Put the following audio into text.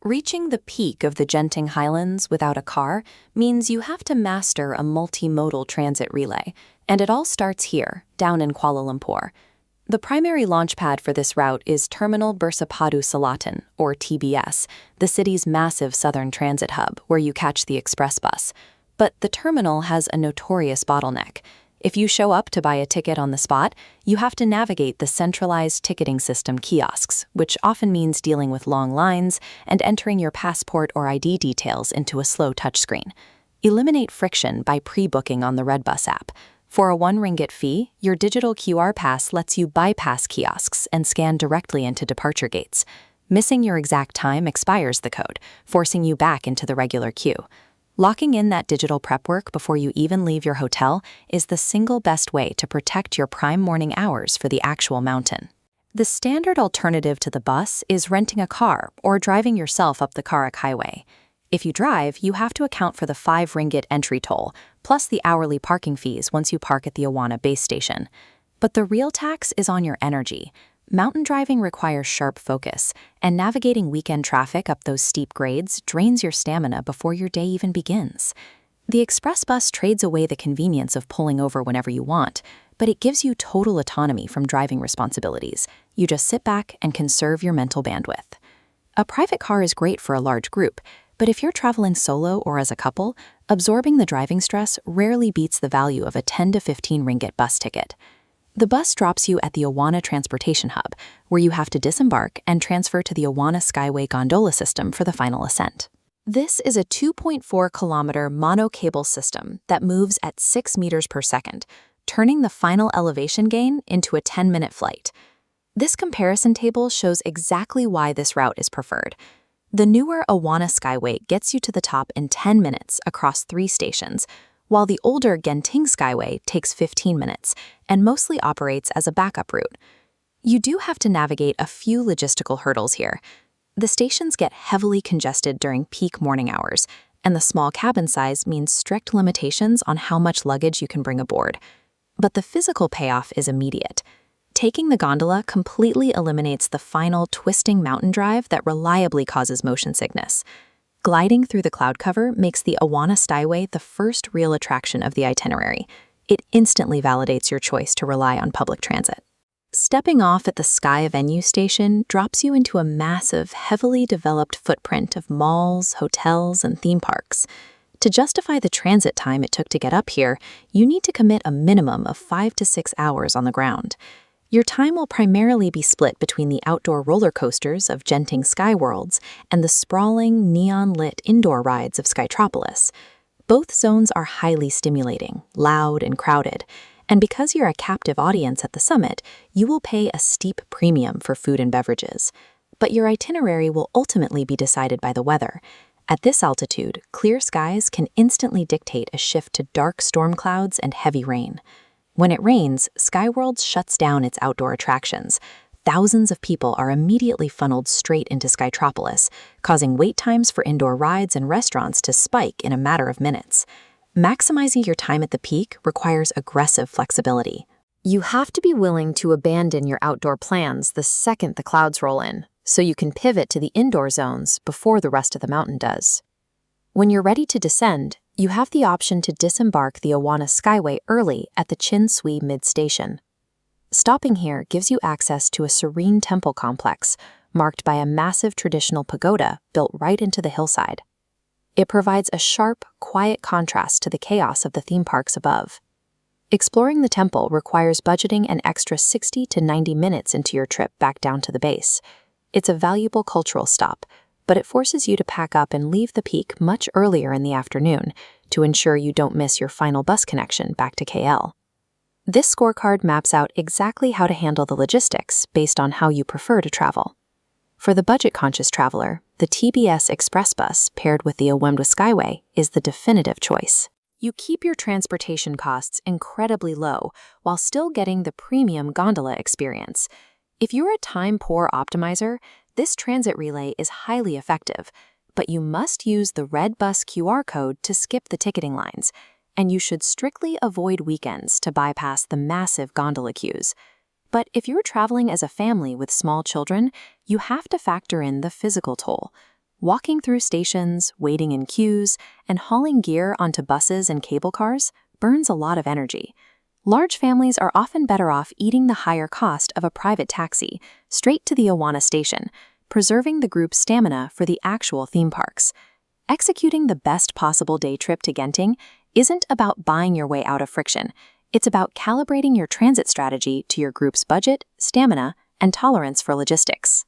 Reaching the peak of the Genting Highlands without a car means you have to master a multimodal transit relay, and it all starts here, down in Kuala Lumpur. The primary launchpad for this route is Terminal Bersepadu Selatan, or TBS, the city's massive southern transit hub where you catch the express bus. But the terminal has a notorious bottleneck. If you show up to buy a ticket on the spot, you have to navigate the centralized ticketing system kiosks, which often means dealing with long lines and entering your passport or ID details into a slow touchscreen. Eliminate friction by pre-booking on the Redbus app. For a 1 ringgit fee, your digital QR pass lets you bypass kiosks and scan directly into departure gates. Missing your exact time expires the code, forcing you back into the regular queue. Locking in that digital prep work before you even leave your hotel is the single best way to protect your prime morning hours for the actual mountain. The standard alternative to the bus is renting a car or driving yourself up the Genting Highway. If you drive, you have to account for the 5 ringgit entry toll, plus the hourly parking fees once you park at the Awana base station. But the real tax is on your energy. Mountain driving requires sharp focus, and navigating weekend traffic up those steep grades drains your stamina before your day even begins. The express bus trades away the convenience of pulling over whenever you want, but it gives you total autonomy from driving responsibilities. You just sit back and conserve your mental bandwidth. A private car is great for a large group, but if you're traveling solo or as a couple, absorbing the driving stress rarely beats the value of a 10 to 15 ringgit bus ticket. The bus drops you at the Awana transportation hub, where you have to disembark and transfer to the Awana Skyway gondola system for the final ascent. This is a 2.4-kilometer monocable system that moves at 6 meters per second, turning the final elevation gain into a 10-minute flight. This comparison table shows exactly why this route is preferred. The newer Awana Skyway gets you to the top in 10 minutes across 3 stations, while the older Genting Skyway takes 15 minutes and mostly operates as a backup route. You do have to navigate a few logistical hurdles here. The stations get heavily congested during peak morning hours, and the small cabin size means strict limitations on how much luggage you can bring aboard. But the physical payoff is immediate. Taking the gondola completely eliminates the final twisting mountain drive that reliably causes motion sickness. Gliding through the cloud cover makes the Awana Skyway the first real attraction of the itinerary. It instantly validates your choice to rely on public transit. Stepping off at the Sky Venue station drops you into a massive, heavily developed footprint of malls, hotels, and theme parks. To justify the transit time it took to get up here, you need to commit a minimum of 5 to 6 hours on the ground. Your time will primarily be split between the outdoor roller coasters of Genting Skyworlds and the sprawling, neon-lit indoor rides of Skyropolis. Both zones are highly stimulating, loud, and crowded, and because you're a captive audience at the summit, you will pay a steep premium for food and beverages. But your itinerary will ultimately be decided by the weather. At this altitude, clear skies can instantly dictate a shift to dark storm clouds and heavy rain. When it rains, Skyworlds shuts down its outdoor attractions. Thousands of people are immediately funneled straight into Skyropolis, causing wait times for indoor rides and restaurants to spike in a matter of minutes. Maximizing your time at the peak requires aggressive flexibility. You have to be willing to abandon your outdoor plans the second the clouds roll in, so you can pivot to the indoor zones before the rest of the mountain does. When you're ready to descend, you have the option to disembark the Awana Skyway early at the Chin Swee mid-station. Stopping here gives you access to a serene temple complex, marked by a massive traditional pagoda built right into the hillside. It provides a sharp, quiet contrast to the chaos of the theme parks above. Exploring the temple requires budgeting an extra 60 to 90 minutes into your trip back down to the base. It's a valuable cultural stop, but it forces you to pack up and leave the peak much earlier in the afternoon to ensure you don't miss your final bus connection back to KL. This scorecard maps out exactly how to handle the logistics based on how you prefer to travel. For the budget-conscious traveler, the TBS Express bus paired with the Awana Skyway is the definitive choice. You keep your transportation costs incredibly low while still getting the premium gondola experience. If you're a time-poor optimizer, this transit relay is highly effective, but you must use the Redbus QR code to skip the ticketing lines, and you should strictly avoid weekends to bypass the massive gondola queues. But if you're traveling as a family with small children, you have to factor in the physical toll. Walking through stations, waiting in queues, and hauling gear onto buses and cable cars burns a lot of energy. Large families are often better off eating the higher cost of a private taxi straight to the Awana station, preserving the group's stamina for the actual theme parks. Executing the best possible day trip to Genting isn't about buying your way out of friction. It's about calibrating your transit strategy to your group's budget, stamina, and tolerance for logistics.